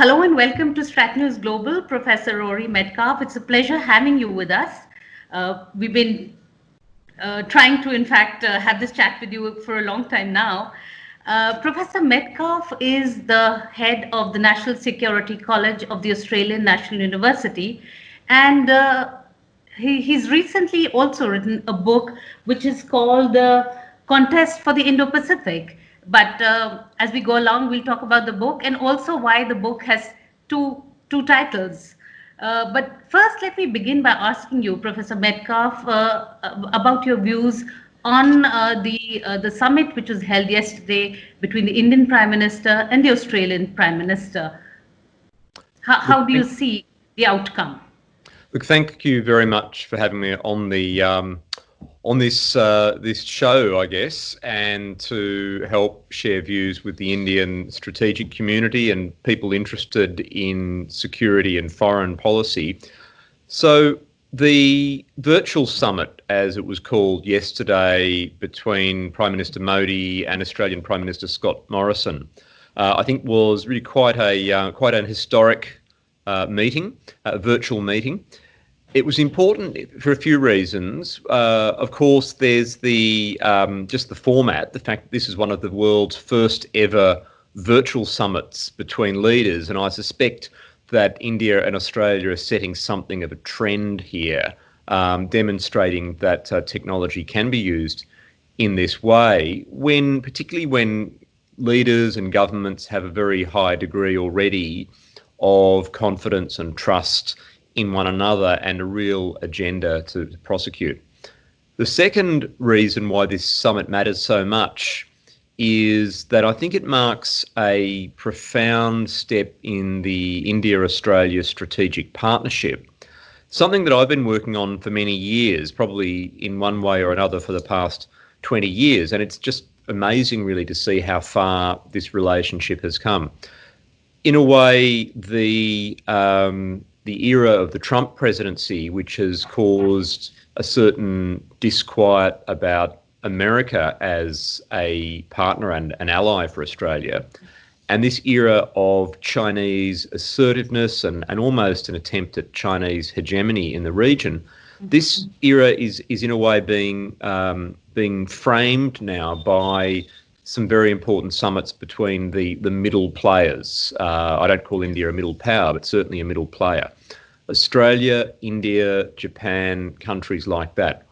Hello and welcome to StratNews Global, Professor Rory Medcalf. It's a pleasure having you with us. We've been trying to, in fact, have this chat with you for a long time now. Professor Medcalf is the head of the National Security College of the Australian National University, and he's recently also written a book which is called The Contest for the Indo-Pacific. But as we go along, we'll talk about the book and also why the book has two titles. But first, let me begin by asking you, Professor Medcalf, about your views on the summit which was held yesterday between the Indian Prime Minister and the Australian Prime Minister. How do you see the outcome? Look, thank you very much for having me on the on this show, I guess, and to help share views with the Indian strategic community and people interested in security and foreign policy. So the virtual summit, as it was called yesterday, between Prime Minister Modi and Australian Prime Minister Scott Morrison, I think was really quite an historic meeting, a virtual meeting. It was important for a few reasons. Of course, there's the just the format, the fact that this is one of the world's first ever virtual summits between leaders, and I suspect that India and Australia are setting something of a trend here, demonstrating that technology can be used in this way, particularly when leaders and governments have a very high degree already of confidence and trust in one another and a real agenda to prosecute. The second reason why this summit matters so much is that I think it marks a profound step in the India-Australia strategic partnership, something that I've been working on for many years, probably in one way or another for the past 20 years. And it's just amazing really to see how far this relationship has come. In a way, the era of the Trump presidency, which has caused a certain disquiet about America as a partner and an ally for Australia, and this era of Chinese assertiveness and almost an attempt at Chinese hegemony in the region, this era is in a way being framed now by some very important summits between the middle players. I don't call India a middle power, but certainly a middle player. Australia, India, Japan, countries like that.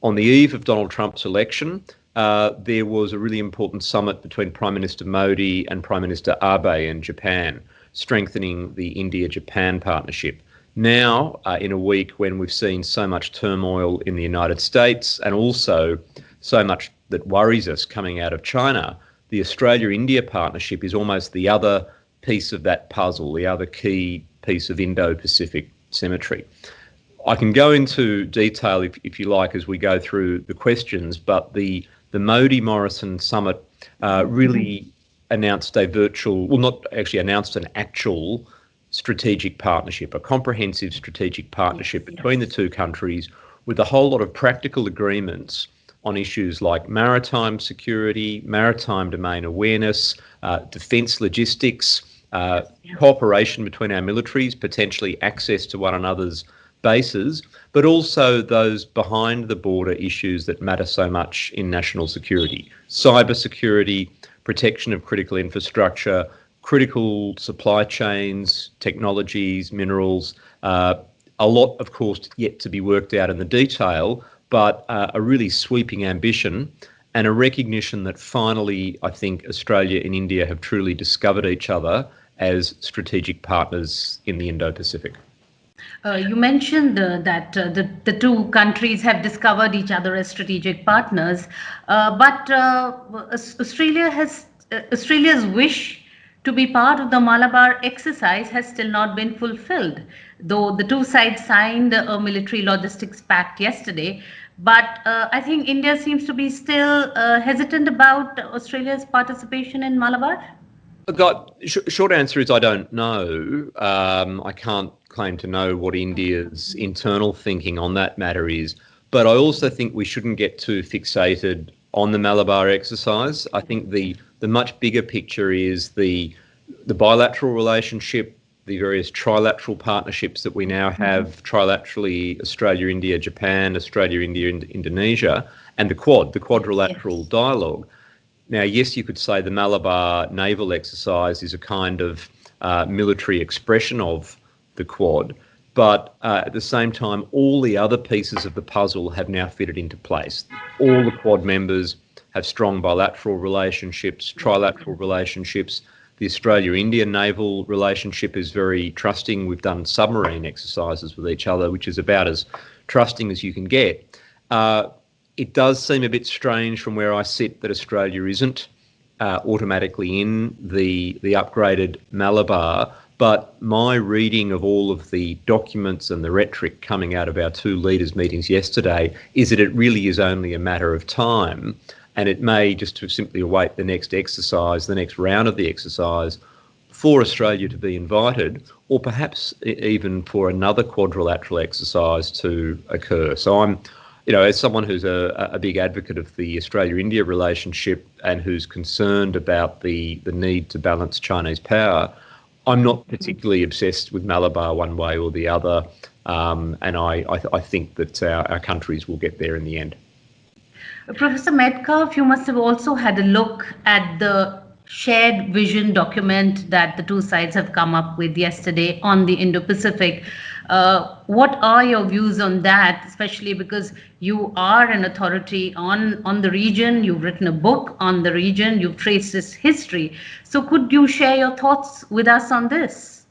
On the eve of Donald Trump's election, there was a really important summit between Prime Minister Modi and Prime Minister Abe in Japan, strengthening the India-Japan partnership. Now, in a week when we've seen so much turmoil in the United States and also so much that worries us coming out of China, the Australia-India partnership is almost the other piece of that puzzle, the other key piece of Indo-Pacific symmetry. I can go into detail if you like as we go through the questions, but the Modi-Morrison Summit really announced an actual strategic partnership, a comprehensive strategic partnership between the two countries with a whole lot of practical agreements on issues like maritime security, maritime domain awareness, defence logistics, cooperation between our militaries, potentially access to one another's bases, but also those behind the border issues that matter so much in national security. Cyber security, protection of critical infrastructure, critical supply chains, technologies, minerals, a lot, of course, yet to be worked out in the detail, but a really sweeping ambition and a recognition that finally, I think, Australia and India have truly discovered each other as strategic partners in the Indo-Pacific. You mentioned that the two countries have discovered each other as strategic partners, but Australia's wish to be part of the Malabar exercise has still not been fulfilled, though the two sides signed a military logistics pact yesterday. But I think India seems to be still hesitant about Australia's participation in Malabar. Short answer is I don't know. I can't claim to know what India's internal thinking on that matter is. But I also think we shouldn't get too fixated on the Malabar exercise. I think the much bigger picture is the the bilateral relationship, the various trilateral partnerships that we now have trilaterally, Australia, India, Japan, Australia, India, Indonesia, and the quadrilateral dialogue. Now, yes, you could say the Malabar naval exercise is a kind of military expression of the Quad, but at the same time, all the other pieces of the puzzle have now fitted into place. All the Quad members have strong bilateral relationships, trilateral relationships. The Australia-India naval relationship is very trusting. We've done submarine exercises with each other, which is about as trusting as you can get. It does seem a bit strange from where I sit that Australia isn't automatically in the upgraded Malabar, but my reading of all of the documents and the rhetoric coming out of our two leaders' meetings yesterday is that it really is only a matter of time, and it may just to simply await the next exercise, the next round of the exercise, for Australia to be invited, or perhaps even for another quadrilateral exercise to occur. So I'm, as someone who's a big advocate of the Australia-India relationship and who's concerned about the need to balance Chinese power, I'm not particularly obsessed with Malabar one way or the other, and I think that our countries will get there in the end. Professor Medcalf, you must have also had a look at the shared vision document that the two sides have come up with yesterday on the Indo-Pacific. What are your views on that, especially because you are an authority on the region, you've written a book on the region, you've traced this history. So could you share your thoughts with us on this?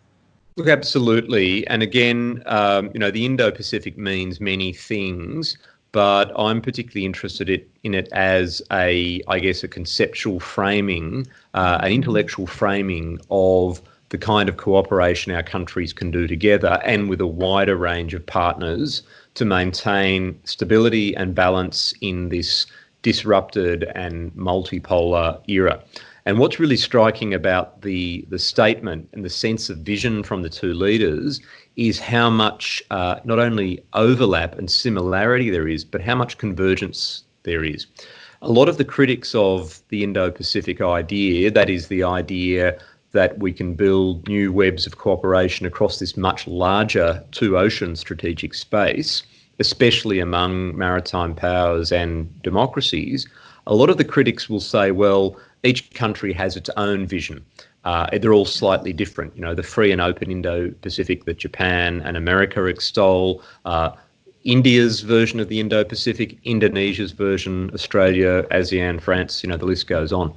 Look, absolutely. And again, the Indo-Pacific means many things, but I'm particularly interested in it as a conceptual framing, an intellectual framing of the kind of cooperation our countries can do together and with a wider range of partners to maintain stability and balance in this disrupted and multipolar era. And what's really striking about the statement and the sense of vision from the two leaders is how much not only overlap and similarity there is, but how much convergence there is. A lot of the critics of the Indo-Pacific idea, that is the idea that we can build new webs of cooperation across this much larger two-ocean strategic space, especially among maritime powers and democracies, a lot of the critics will say, well, each country has its own vision. They're all slightly different. The free and open Indo-Pacific that Japan and America extol, India's version of the Indo-Pacific, Indonesia's version, Australia, ASEAN, France, the list goes on.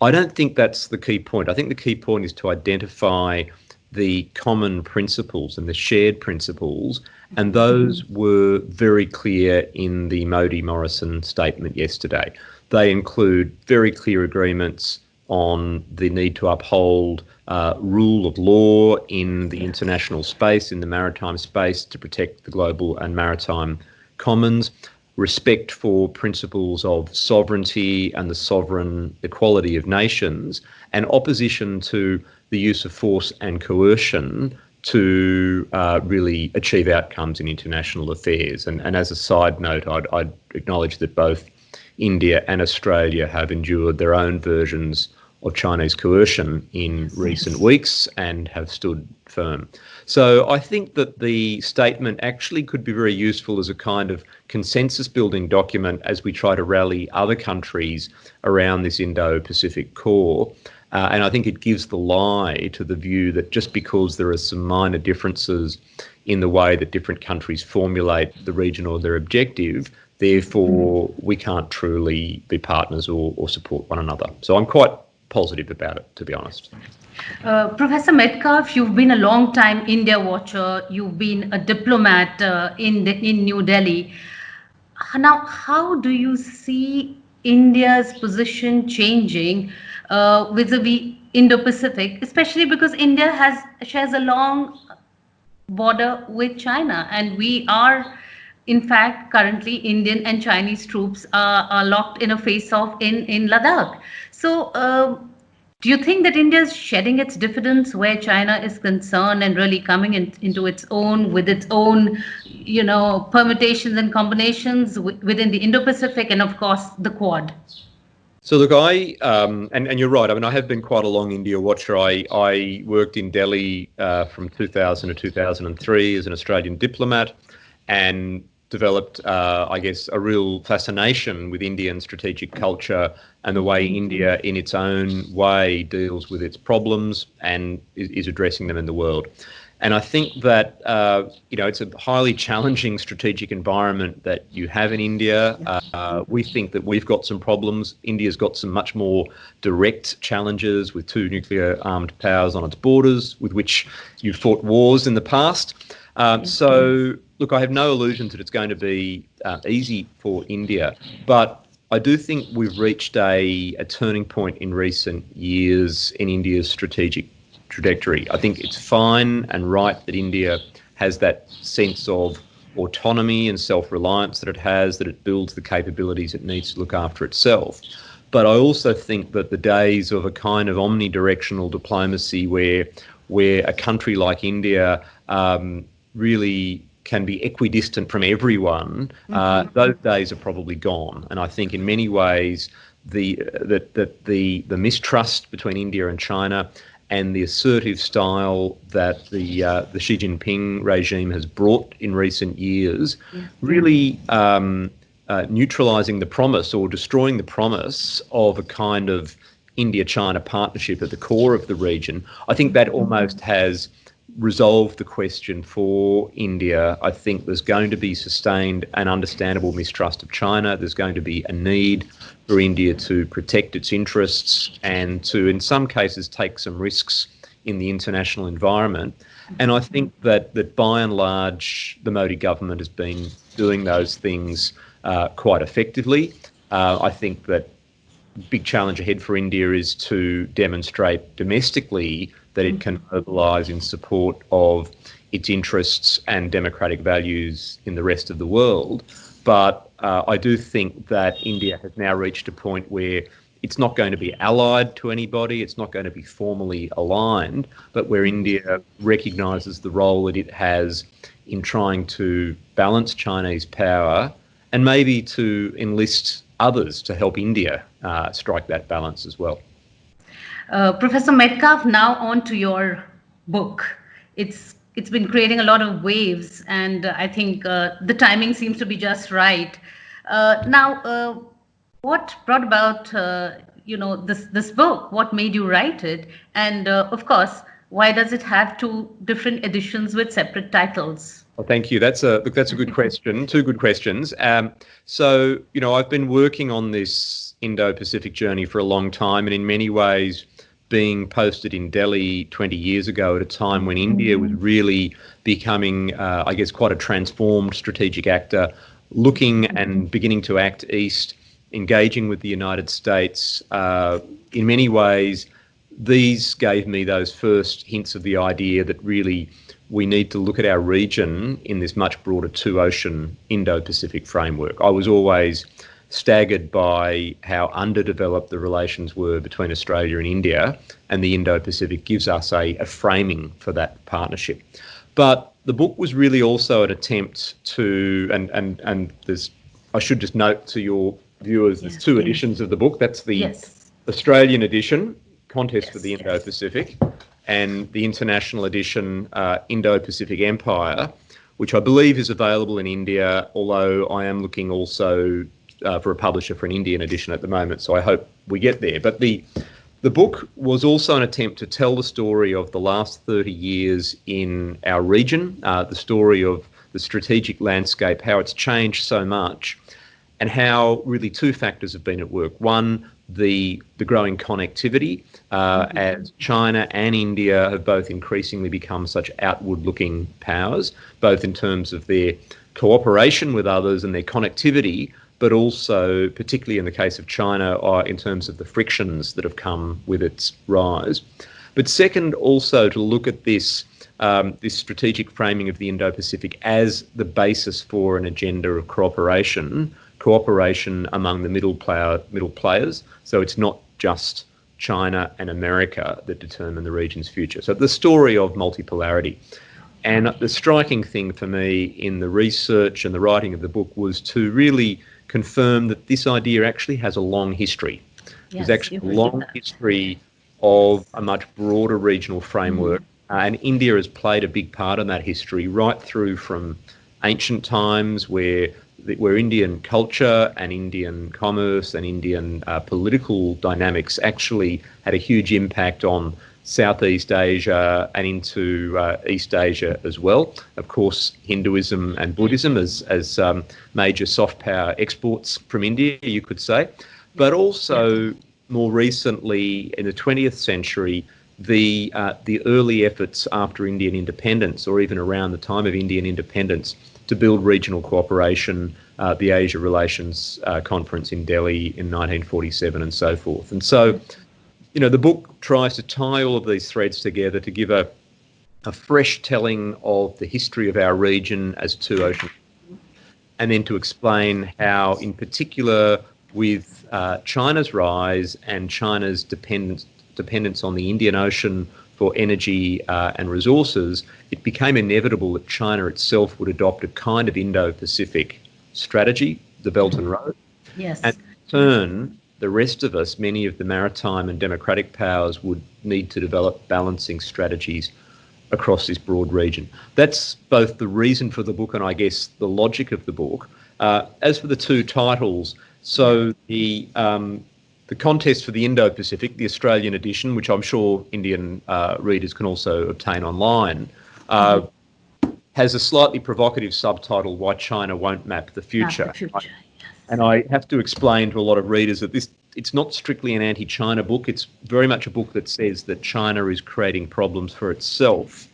I don't think that's the key point. I think the key point is to identify the common principles and the shared principles, and those were very clear in the Modi-Morrison statement yesterday. They include very clear agreements on the need to uphold rule of law in the international space, in the maritime space, to protect the global and maritime commons, respect for principles of sovereignty and the sovereign equality of nations, and opposition to the use of force and coercion to really achieve outcomes in international affairs. And as a side note, I'd acknowledge that both India and Australia have endured their own versions of Chinese coercion in recent weeks and have stood firm. So I think that the statement actually could be very useful as a kind of consensus-building document as we try to rally other countries around this Indo-Pacific core. And I think it gives the lie to the view that just because there are some minor differences in the way that different countries formulate the region or their objective, therefore we can't truly be partners or support one another. So I'm quite positive about it, to be honest. Professor Medcalf, you've been a long-time India watcher. You've been a diplomat in New Delhi. Now, how do you see India's position changing vis-a-vis Indo-Pacific, especially because India shares a long border with China, and we are, in fact, currently Indian and Chinese troops are locked in a face-off in Ladakh. So do you think that India is shedding its diffidence where China is concerned and really coming into its own with its own, permutations and combinations within the Indo-Pacific and, of course, the Quad? So look, and you're right. I mean, I have been quite a long India watcher. I worked in Delhi from 2000 to 2003 as an Australian diplomat, and developed, I guess, a real fascination with Indian strategic culture and the way India, in its own way, deals with its problems and is addressing them in the world. And I think that, it's a highly challenging strategic environment that you have in India. We think that we've got some problems. India's got some much more direct challenges with two nuclear armed powers on its borders, with which you've fought wars in the past. So, look, I have no illusions that it's going to be easy for India, but I do think we've reached a turning point in recent years in India's strategic trajectory. I think it's fine and right that India has that sense of autonomy and self-reliance that it has, that it builds the capabilities it needs to look after itself. But I also think that the days of a kind of omnidirectional diplomacy where a country like India really can be equidistant from everyone, those days are probably gone. And I think in many ways the mistrust between India and China and the assertive style that the Xi Jinping regime has brought in recent years, really neutralising the promise or destroying the promise of a kind of India-China partnership at the core of the region. I think that almost has resolved the question for India. I think there's going to be sustained and understandable mistrust of China. There's going to be a need for India to protect its interests and to, in some cases, take some risks in the international environment. And I think that by and large, the Modi government has been doing those things quite effectively. I think that the big challenge ahead for India is to demonstrate domestically that it can mobilise in support of its interests and democratic values in the rest of the world. But I do think that India has now reached a point where it's not going to be allied to anybody, it's not going to be formally aligned, but where India recognises the role that it has in trying to balance Chinese power and maybe to enlist others to help India strike that balance as well. Professor Medcalf, now on to your book. It's been creating a lot of waves, and I think the timing seems to be just right. Now, what brought about this book? What made you write it? And of course, why does it have two different editions with separate titles? Well, thank you. That's a good question. Two good questions. So, I've been working on this Indo-Pacific journey for a long time, and in many ways being posted in Delhi 20 years ago at a time when India was really becoming, I guess, quite a transformed strategic actor, looking and beginning to act east, engaging with the United States. In many ways, these gave me those first hints of the idea that really we need to look at our region in this much broader two-ocean Indo-Pacific framework. I was always staggered by how underdeveloped the relations were between Australia and India, and the Indo-Pacific gives us a framing for that partnership. But the book was really also an attempt to, and there's, I should just note to your viewers, there's two editions of the book. That's the Australian edition, Contest for the Indo-Pacific, and the international edition, Indo-Pacific Empire, which I believe is available in India, although I am looking also for a publisher for an Indian edition at the moment, so I hope we get there. But the book was also an attempt to tell the story of the last 30 years in our region, the story of the strategic landscape, how it's changed so much, and how really two factors have been at work. One, the growing connectivity, as China and India have both increasingly become such outward-looking powers, both in terms of their cooperation with others and their connectivity, but also, particularly in the case of China, in terms of the frictions that have come with its rise. But second, also to look at this strategic framing of the Indo-Pacific as the basis for an agenda of cooperation among the middle players. So it's not just China and America that determine the region's future. So the story of multipolarity. And the striking thing for me in the research and the writing of the book was to really confirm that this idea actually has a long history. Yes, There's actually you a mentioned long that. history of a much broader regional framework, and India has played a big part in that history, right through from ancient times where Indian culture and Indian commerce and Indian political dynamics actually had a huge impact on Southeast Asia and into East Asia as well. Of course, Hinduism and Buddhism as major soft power exports from India, you could say. But also more recently in the 20th century, the early efforts after Indian independence, or even around the time of Indian independence, to build regional cooperation, the Asia Relations Conference in Delhi in 1947 and so forth. And so, you know, the book tries to tie all of these threads together to give a fresh telling of the history of our region as two oceans, and then to explain how, in particular, with China's rise and China's dependence on the Indian Ocean for energy and resources, it became inevitable that China itself would adopt a kind of Indo-Pacific strategy, the Belt and Road. Yes. And in turn, the rest of us, many of the maritime and democratic powers, would need to develop balancing strategies across this broad region. That's both the reason for the book and I guess the logic of the book. As for the two titles, so the contest for the Indo-Pacific, the Australian edition, which I'm sure Indian readers can also obtain online, has a slightly provocative subtitle, Why China Won't Map the Future. Map the future. And I have to explain to a lot of readers that it's not strictly an anti-China book. It's very much a book that says that China is creating problems for itself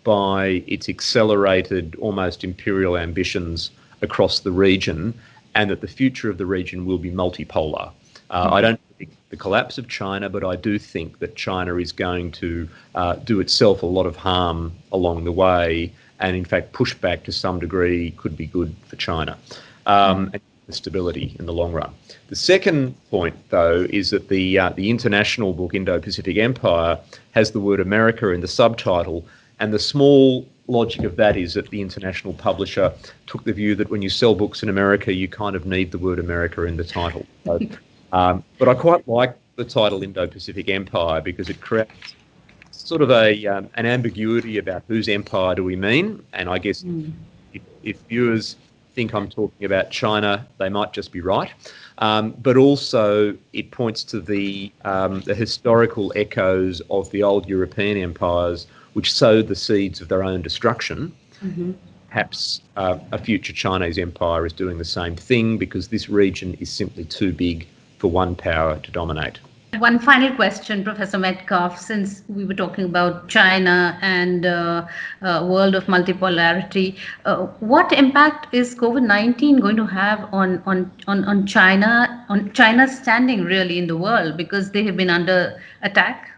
by its accelerated, almost imperial ambitions across the region, and that the future of the region will be multipolar. I don't think the collapse of China, but I do think that China is going to do itself a lot of harm along the way, and in fact pushback to some degree could be good for China. And stability in the long run. The second point, though, is that the international book Indo-Pacific Empire has the word America in the subtitle, and the small logic of that is that the international publisher took the view that when you sell books in America, you kind of need the word America in the title. So, but I quite like the title Indo-Pacific Empire because it creates sort of an ambiguity about whose empire do we mean, and I guess if viewers think I'm talking about China, they might just be right. But also it points to the historical echoes of the old European empires which sowed the seeds of their own destruction. Perhaps a future Chinese empire is doing the same thing because this region is simply too big for one power to dominate. One final question, Professor Medcalf, since we were talking about China and world of multipolarity, what impact is COVID-19 going to have on China, on China's standing really in the world, because they have been under attack,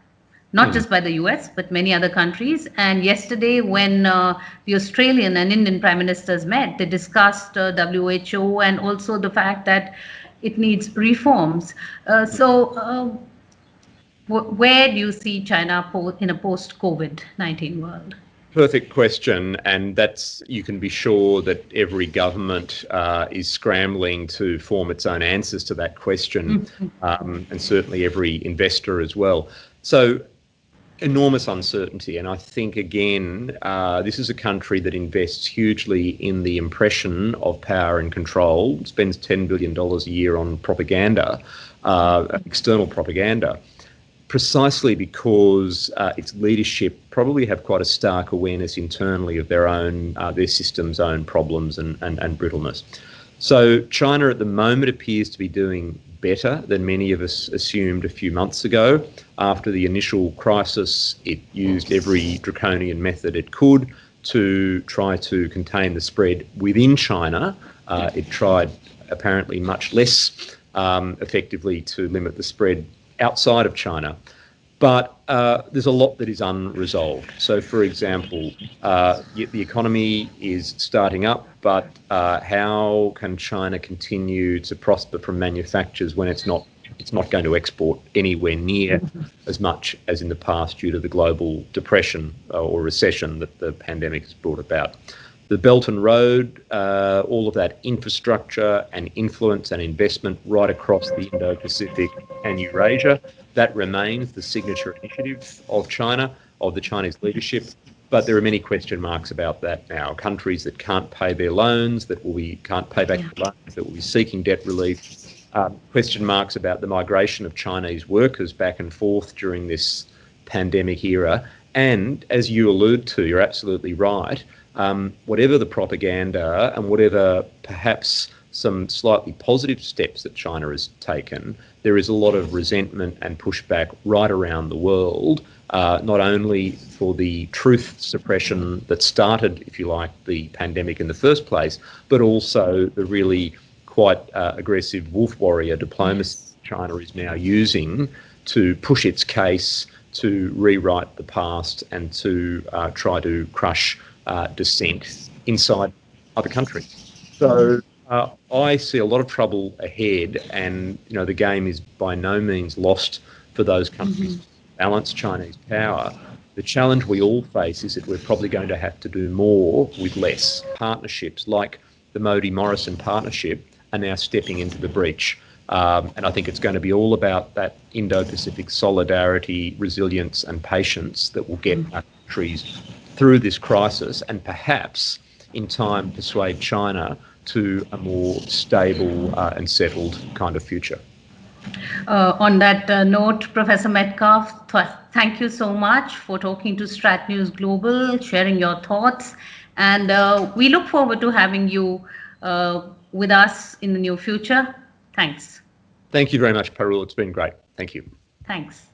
not just by the US, but many other countries. And yesterday when the Australian and Indian Prime Ministers met, they discussed WHO and also the fact that it needs reforms. Where do you see China in a post-COVID-19 world? Perfect question, and that's, you can be sure that every government is scrambling to form its own answers to that question, and certainly every investor as well. So enormous uncertainty, and I think again this is a country that invests hugely in the impression of power and control, spends $10 billion a year on propaganda, external propaganda, precisely because its leadership probably have quite a stark awareness internally of their system's own problems and brittleness. So China at the moment appears to be doing better than many of us assumed a few months ago. After the initial crisis, it used every draconian method it could to try to contain the spread within China. It tried apparently much less effectively to limit the spread outside of China. But there's a lot that is unresolved. So, for example, the economy is starting up, but how can China continue to prosper from manufactures when it's not going to export anywhere near as much as in the past due to the global depression or recession that the pandemic has brought about? the Belt and Road, all of that infrastructure and influence and investment right across the Indo-Pacific and Eurasia, that remains the signature initiative of China, of the Chinese leadership. But there are many question marks about that now. Countries that can't pay their loans, can't pay back the loans, that will be seeking debt relief. Question marks about the migration of Chinese workers back and forth during this pandemic era. And as you allude to, you're absolutely right, whatever the propaganda and whatever perhaps some slightly positive steps that China has taken, there is a lot of resentment and pushback right around the world, not only for the truth suppression that started, if you like, the pandemic in the first place, but also the really quite aggressive wolf warrior diplomacy China is now using to push its case, to rewrite the past and to try to crush dissent inside other countries. So I see a lot of trouble ahead, and the game is by no means lost for those countries to balance Chinese power. The challenge we all face is that we're probably going to have to do more with less. Partnerships like the Modi-Morrison partnership are now stepping into the breach. And I think it's going to be all about that Indo-Pacific solidarity, resilience and patience that will get our countries through this crisis and perhaps in time persuade China to a more stable and settled kind of future. On that note, Professor Medcalf, thank you so much for talking to StratNews Global, sharing your thoughts, and we look forward to having you with us in the near future. Thanks. Thank you very much, Parul. It's been great. Thank you. Thanks.